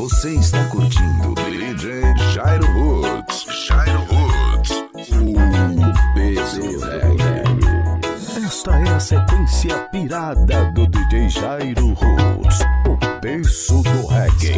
Você está curtindo DJ Jairo Roots. Jairo Roots. O peso do reggae. Esta é a sequência pirada do DJ Jairo Roots. O peso do reggae.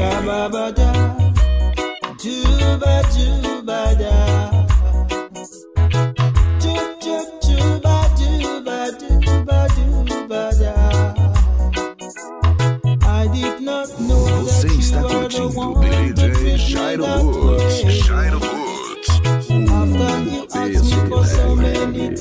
Você está curtindo DJ Jairo Roots. Jairo Roots. O peso do reggae.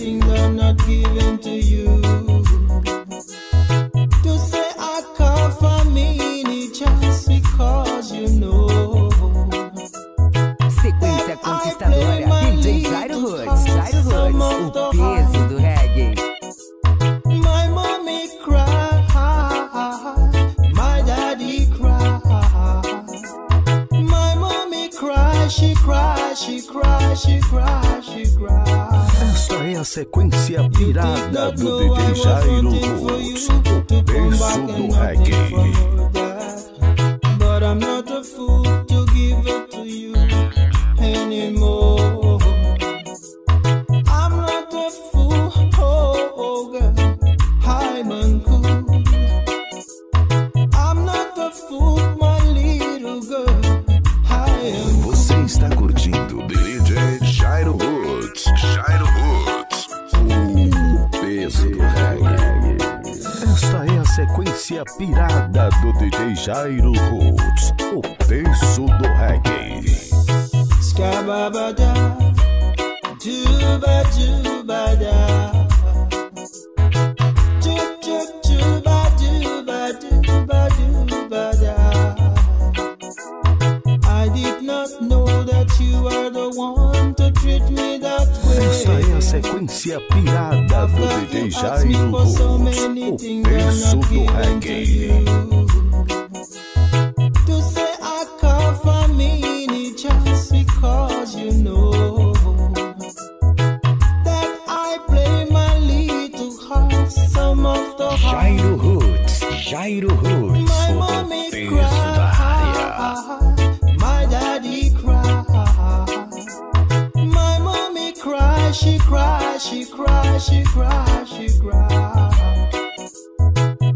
Sequência conquistadora, DJ Jairo Roots. Jairo Roots, o peso do reggae. My mommy cried, my daddy cried. My mommy cried, she cried, she cried, she cried, she cried. Esta é a sequência pirada do DJ Jairo Roots. O peso do reggae. But I'm not a fool to give it to you anymore. I'm not a fool, oh girl, I'm uncool. I'm not a fool, my little girl, I am. Você está curtindo DJ Jairo Roots. Jairo Roots. O peso do reggae. Esta é a sequência pirada do DJ Jairo Roots. O peso do reggae. Skababada, duba duba da. Dub dub duba duba duba duba da. I did not know that you were the one to treat me that way. Esta é a sequência pirada do DJ Jairo Roots. O peso do reggae. To say I come for me just because you know that I play my little heart some of the Jairo Roots. Jairo Roots. My O mommy peso da área. cried, my daddy cried. My mommy cried, she cried, she cried, she cried, she cried.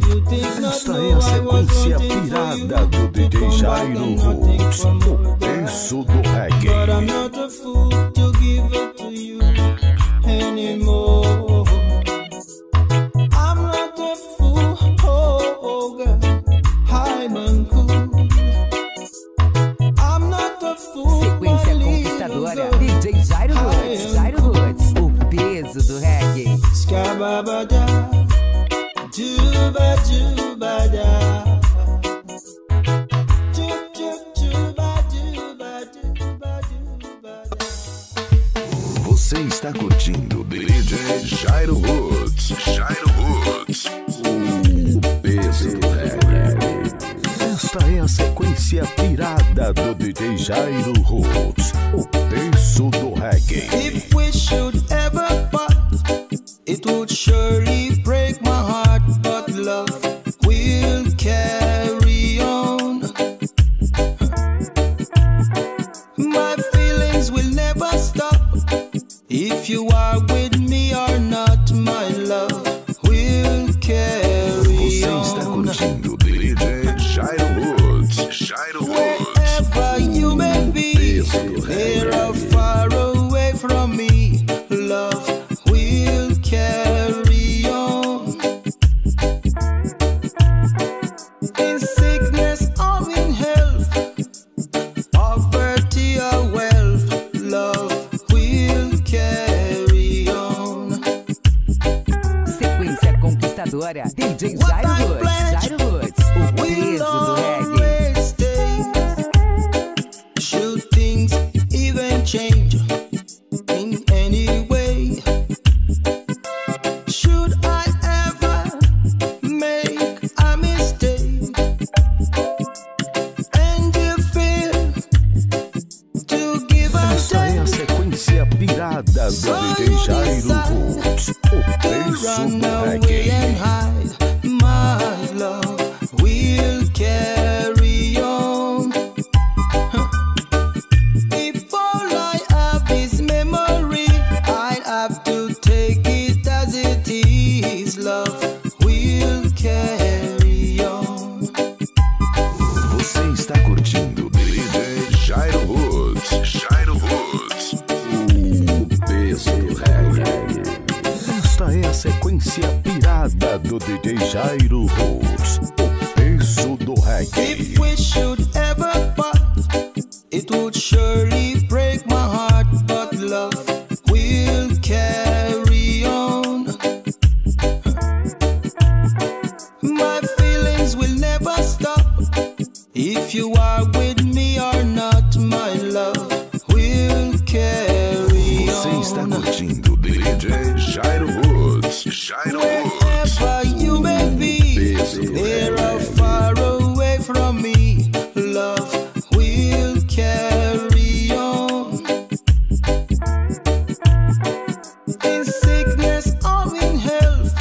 You think not Esta know é a I was sequência wanting for you pirada do to DJ come back Jairo and nothing Roots. from O her peso do But I'm reggae. not a fool to give it to you anymore. I'm not a fool, oh girl, I'm uncool. I'm not a fool, Sequência my conquistadora, little girl. DJ Jairo Roots. Jairo Roots, o peso do reggae. Skababada, duba duba da. Dub dub duba duba duba duba da. Você está curtindo DJ Jairo Roots. Jairo Roots. O peso do reggae. Esta é a sequência pirada do DJ Jairo Roots. O peso do reggae. If we should ever part, it would surely break my heart, but love will carry on. My feelings will never stop. If you are with me or not, my love will carry Você está on. curtindo DJ Jairo Roots. Jairo Roots. Wherever you may be, near or far away from me, love will carry on. In sickness or in health, poverty or wealth, love will carry on. Sequência conquistadora, DJ Jairo Roots. Jairo Roots, o peso do reggae. Always stay. Should things even change in any way? Should I ever make a mistake and you feel to give and Esta é a take? sequência pirada do DJ Jairo Roots. O peso Run do away reggae. and hide, my love will carry on. sequência pirada do DJ Jairo Roots, o peso do reggae. If we should ever part, it would surely break my heart, but love will carry on. My feelings will never stop. If you are with me or not, my love will carry on. Você está curtindo DJ Jairo Roots. Jairo Roots. Wherever you may be, near or far away from me, love will carry on. In sickness or in health,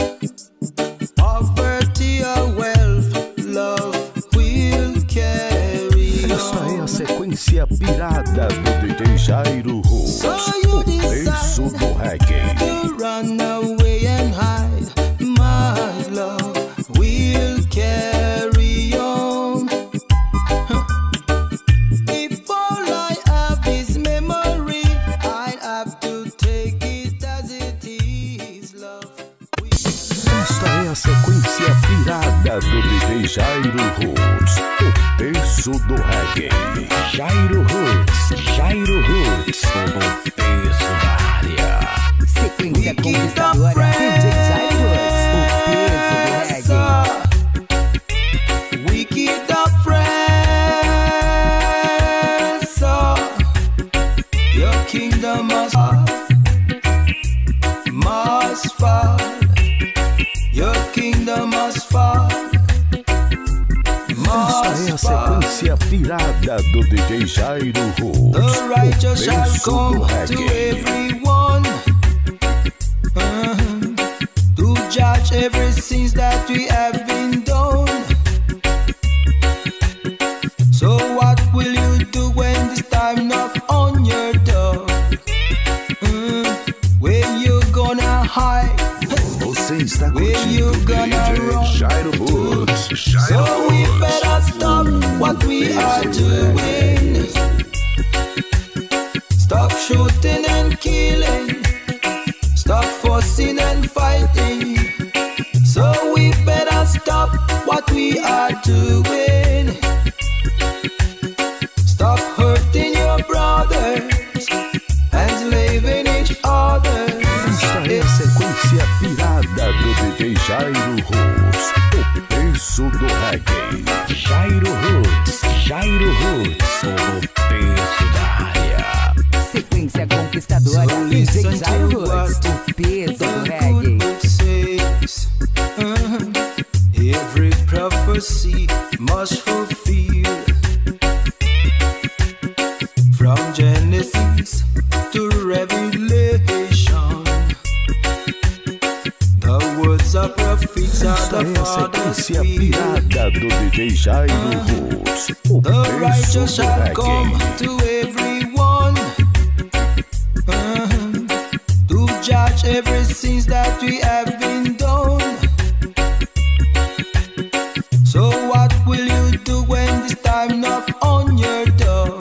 poverty or wealth, love will carry Essa é a on. sequência pirada do DJ Jairo Roots, So you o peso decide do reggae. to run away and hide, my love will carry on. If all I have is memory, I'd have to take it as it is, love. Esta é a sequência pirada do DJ Jairo Roots, o peso do reggae. Jairo Roots, o peso da área. Sequência conquistadora, DJ Jairo Roots, o peso do reggae. Wicked oppressor, your kingdom must fall. Your kingdom must fall. Esta é a sequência pirada do DJ Jairo Roots, The righteous o shall peso do come to reggae. everyone to judge every sin that we have been done. So what will you do when this time knock on your door? Where you gonna hide? Você está Where you curtindo gonna DJ run Jairo Roots. So we better stop what we are doing. Stop shooting and killing. Stop fussing and fighting. So we better stop what we are doing. Stop hurting your brothers and slaving each other. Esta é a sequência pirada do DJ Jairo Roots, o peso do reggae. Jairo Roots, o peso da área. Sequência conquistadora, So DJ listen Jairo to Roots, what o peso the do good reggae. book says. Every prophecy must fulfill. From Genesis to Revelation, the words of prophets are Esta the é a Father's sequência will. pirada do DJ Jairo Roots, o The peso righteous do shall come reggae. to everyone to judge every sin that we have been done. So what will you do when this time knock on your door?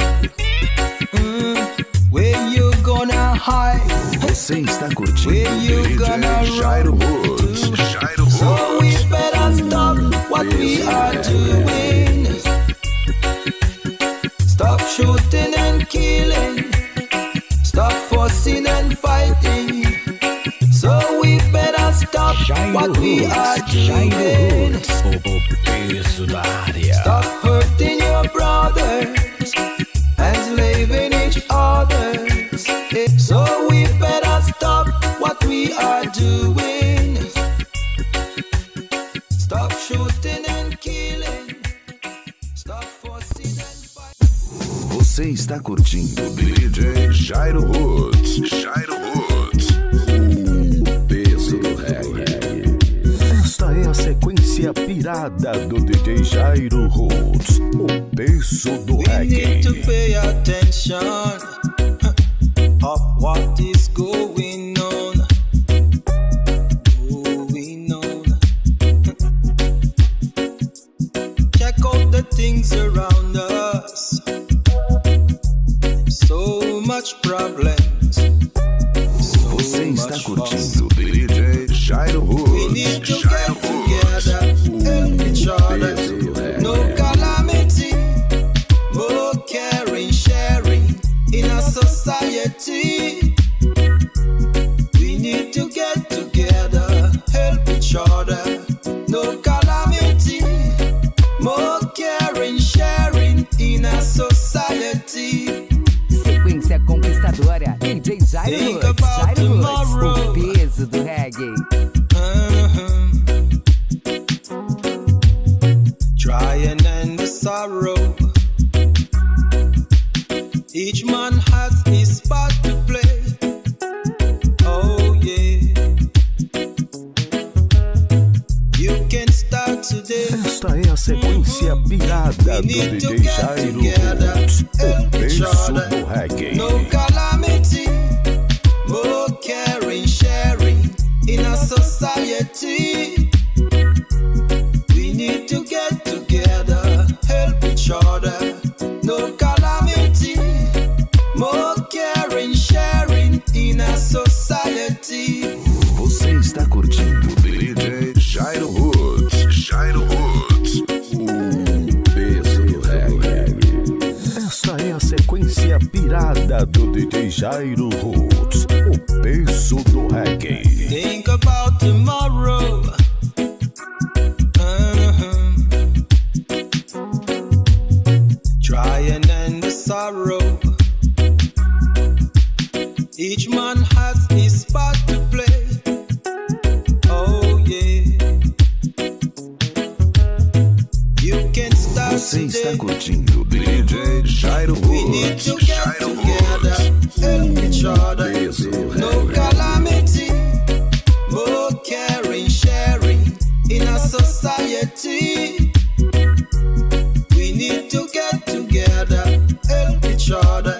Where you gonna hide? Você está curtindo Where you gonna DJ Jairo run Roots. to? Jairo So we Roots. better stop what we are doing. Stop shooting and killing. Stop fussing and fighting. So we better stop what we are doing. O peso da área. Stop hurting your brothers and slaving each other. So we better stop what we are doing. Stop shooting and killing. Stop fussing and fighting. Você está curtindo DJ Jairo Roots. Jairo Roots. O peso do reggae. Esta é a sequência pirada do DJ Jairo Roots. O peso do We need to reggae. pay attention of what is going on. Going on. Check out the things around us. So much problems. So Você está much curtindo DJ Jairo need to get together, help each other. No calamity, more caring, sharing in our society. We need to get together, help each other. No calamity, more caring, sharing in our society. Sequência conquistadora, DJ Jairo Woods, o peso do reggae. Try and end the sorrow. Each man has his part to play. Oh yeah. You can start today. Esta é a sequência pirada do DJ Jairo Woods, o peso do reggae. No calamity, more caring, sharing in our society. We need to get together, help each other. No calamity, more caring, sharing in our society. Você está curtindo DJ Jairo Woods, o peso do reggae. Esta é a sequência pirada do DJ Jairo Woods, o peso do reggae. Think about tomorrow. Try and end the sorrow. Each man has his part to play. Oh yeah. You can start Você está today. curtindo DJ Jairo We need Woods, to get together, help each other. peso do No reggae. calamity, more caring, sharing in our society. We need to get together, help each other.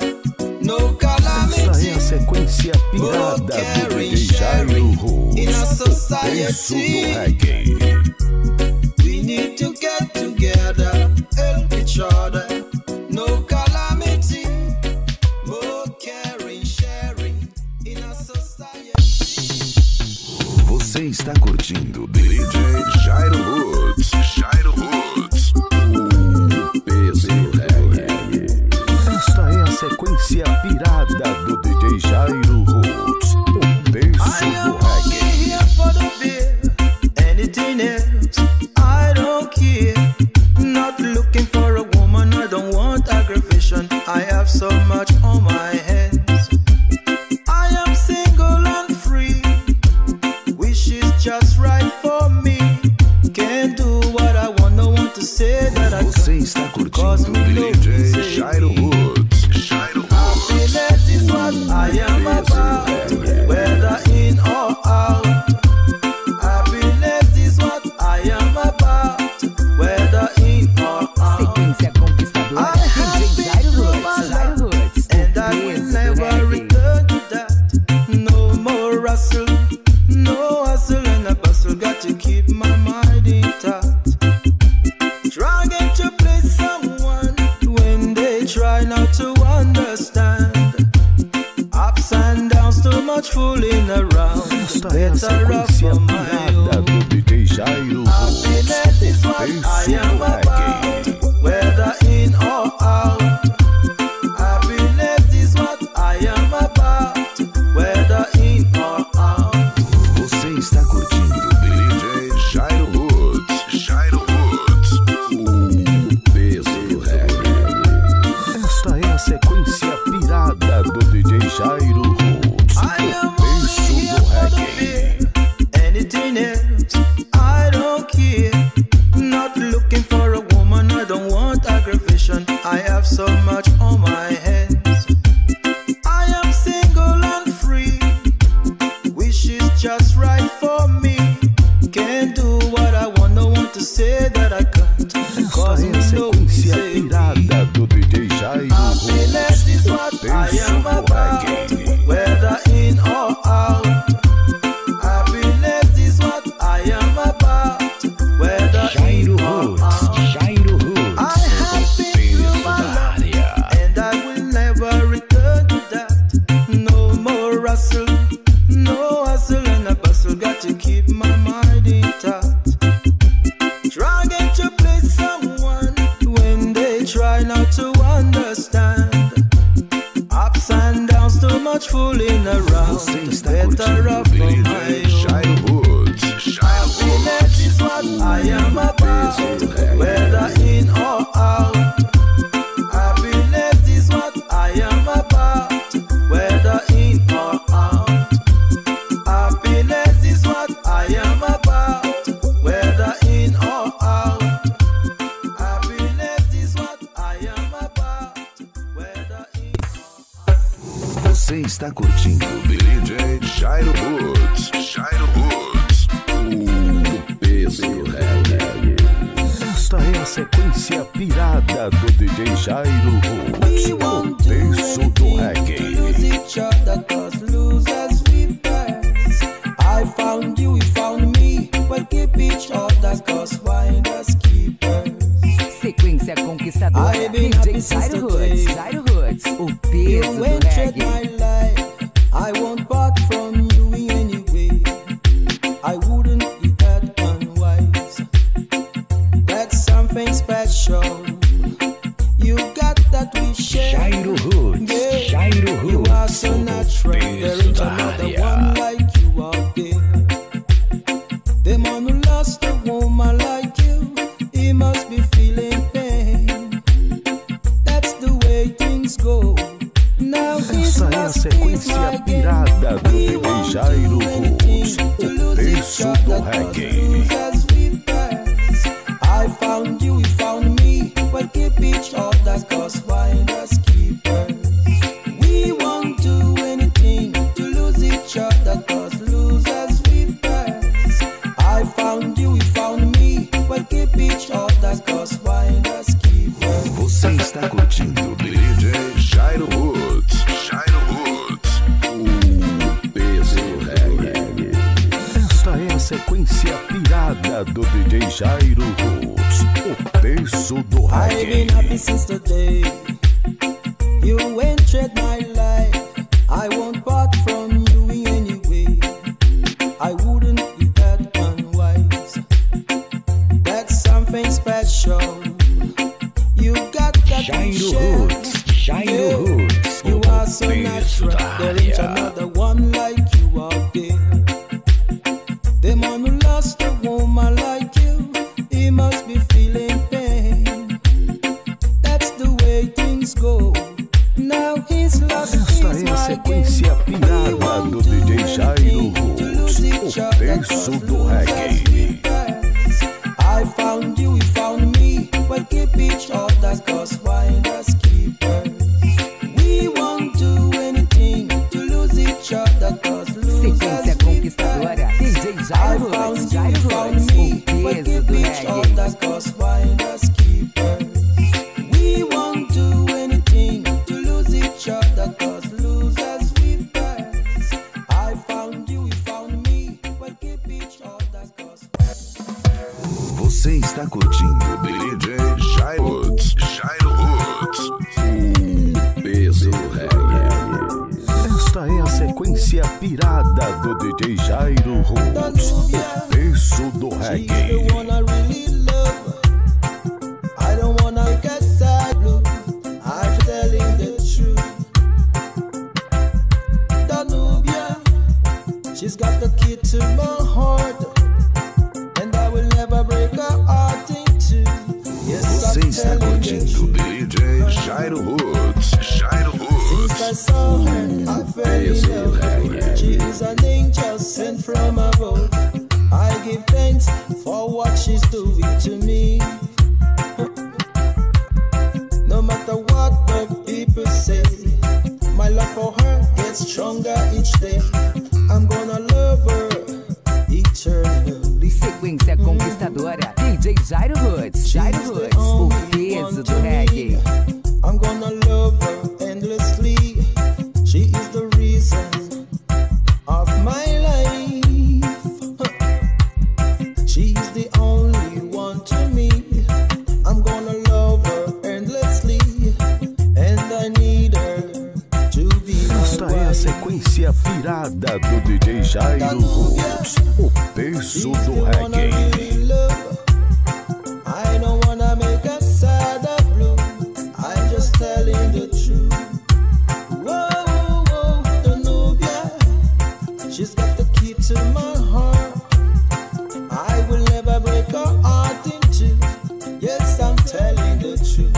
No Esta calamity, é a sequência more pirada do caring, DJ Jairo sharing Woods, in our o peso do society. reggae. We need to get together, help each other. No calamity, more caring, sharing in our society. Você está curtindo DJ Jairo Woods, o peso do reggae. Esta é a sequência pirada do DJ Jairo Woods, o peso I am do only reggae. here for the beer, anything else, I don't care. Not looking for a woman, I don't want aggravation. I have so much on my hands. I am single and free, wish is just right for me. Can't do what I want, no one to say that I Você can't. está Cause curtindo me love DJ say Jairo Woods, happiness is what I am about, whether in or out. Happiness is what I am about, whether in or out. Sequência conquistadora, I have DJ been Jairo through Woods, my life, o and I will peso do never reggae. return to that. No more hustle, no hustle and a bustle. Got to keep my mind intact. Trying to please someone when they try not to understand. Ups and downs, too much fooling around. esta é a Better off sequência on my pirada own. do DJ Jairo Woods, Happiness is what o I peso am do about, reggae. whether in or out. Happiness is what I am about, whether in or out. Você está curtindo DJ Jairo Woods, o peso do reggae. Esta é a sequência pirada do DJ Jairo Woods, I am o only peso here do for the reggae. beer, anything else, I don't care. Not looking for a woman, I don't want aggravation. I have so much on my hands. I am single and free, wish is just right for me. Can't do what I want, no one to say that I can't. Esta Cause é a we know sequência say pirada do DJ Jairo happiness is Woods, what o I am peso do about, reggae. whether in or out. Happiness is what I am about, está curtindo DJ Jairo Woods. Jairo Woods, o peso do reggae. Esta é a sequência pirada do DJ Jairo Woods, o peso do reggae. I found you, you found me. Well, keep each other, cause find us keepers. Sequência conquistadora, DJ Jairo Woods. Jairo Woods, o peso do reggae. My life, I won't part from you in any way. I wouldn't be that unwise. That's something special. You got that we share. Jairo Woods, yeah. Jairo Woods, you are so natural. There is another one like you out there. The man who lost a woman like you, he must be feeling pain. That's the way things go. Now essa é a sequência pirada do DJ Jairo Woods, o peso do reggae. I found you, you found me. Well, keep each other, cause find us keepers. We won't do anything to lose each other, cause losers we pass. I found you, you found me. Well, keep each other, cause find us keepers. Você está curtindo DJ Jairo Woods. Jairo Woods, o peso do reggae. Esta é a sequência pirada do DJ Jairo Woods, o peso do I've been happy reggae. since the day you entered my life. I won't part from you in any way. I wouldn't be that unwise. That's something special. You got that we Jairo share. Woods, Jairo Woods, You o are so peso natural. da There ain't área. another one like you out there. The man who lost a woman like you, he must be feeling pain. That's the way things go. Now he's lost Esta his é a mind. sequência pirada do DJ Jairo Woods, o peso do reggae. I found you, you found me. Well, keep each other, cause find us keepers. We won't do anything to lose each other, cause Sequência losers we conquistadora, pass. DJ I Jairo Woods. found you, Jairo you Woods, found o me. Well, peso keep do each reggae. other, cause find us keepers. We won't do anything to lose each other, cause losers we pass. I found you, you found me. Well, keep each other, cause Você está curtindo DJ Jairo Woods. Jairo Woods, o peso do reggae. Esta é a sequência pirada do DJ Jairo Woods, o peso do she's reggae. the one I really love. I don't wanna get sad blue. I'm telling the truth. Danubia, she's got the key to my heart, and I will never break her heart in two. Yes, Você I'm está telling the curtindo truth. DJ Jairo Woods. Jairo Since I Woods, saw her, I fell in love. She is an angel sent from above. I give thanks for what she's doing to me. No matter what the people say, my love for her gets stronger each day. I'm gonna love her eternally. Sequência conquistadora, DJ Jairo Woods. Jairo Woods, o peso do reggae. I'm gonna love her endlessly. She is the reason of my life. She is the only one to me. I'm gonna love her endlessly, and I need her to be esta my é a wife. sequência pirada do DJ Jairo Woods, o peso She's do the one I reggae. really love. I don't wanna make her sad or blue. I'm just telling the truth. Whoa, whoa, whoa, Danubia. She's got the key to my heart. I will never break her heart in two. Yes, I'm telling the truth.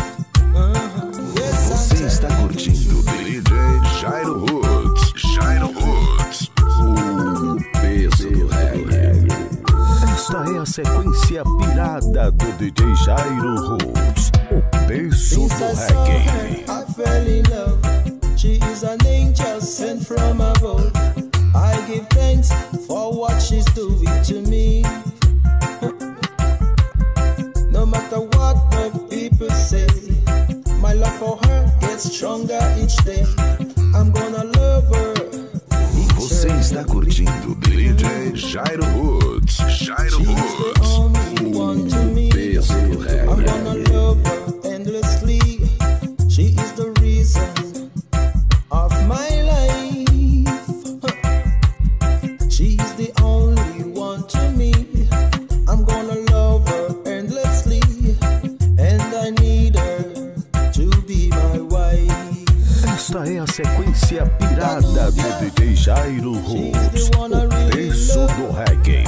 Yes, I'm Você está telling the curtindo truth. DJ Jairo Woods. Jairo Woods, o peso do reggae. Esta é a sequência pirada do DJ Jairo Woods, o peso Since do I saw her, reggae. I fell in love. She is an angel sent from above. I give thanks for what she's doing to me. No matter what the people say, my love for her gets stronger each day. I'm gonna love her. Você está curtindo DJ Jairo Woods. Jairo Woods. O peso do reggae. I'm gonna love her endlessly. She is the reason of my life. She is the only one to me. I'm gonna love her endlessly, and I need her to be my wife. Esta é a sequência pirada do DJ Jairo Woods. O peso do reggae.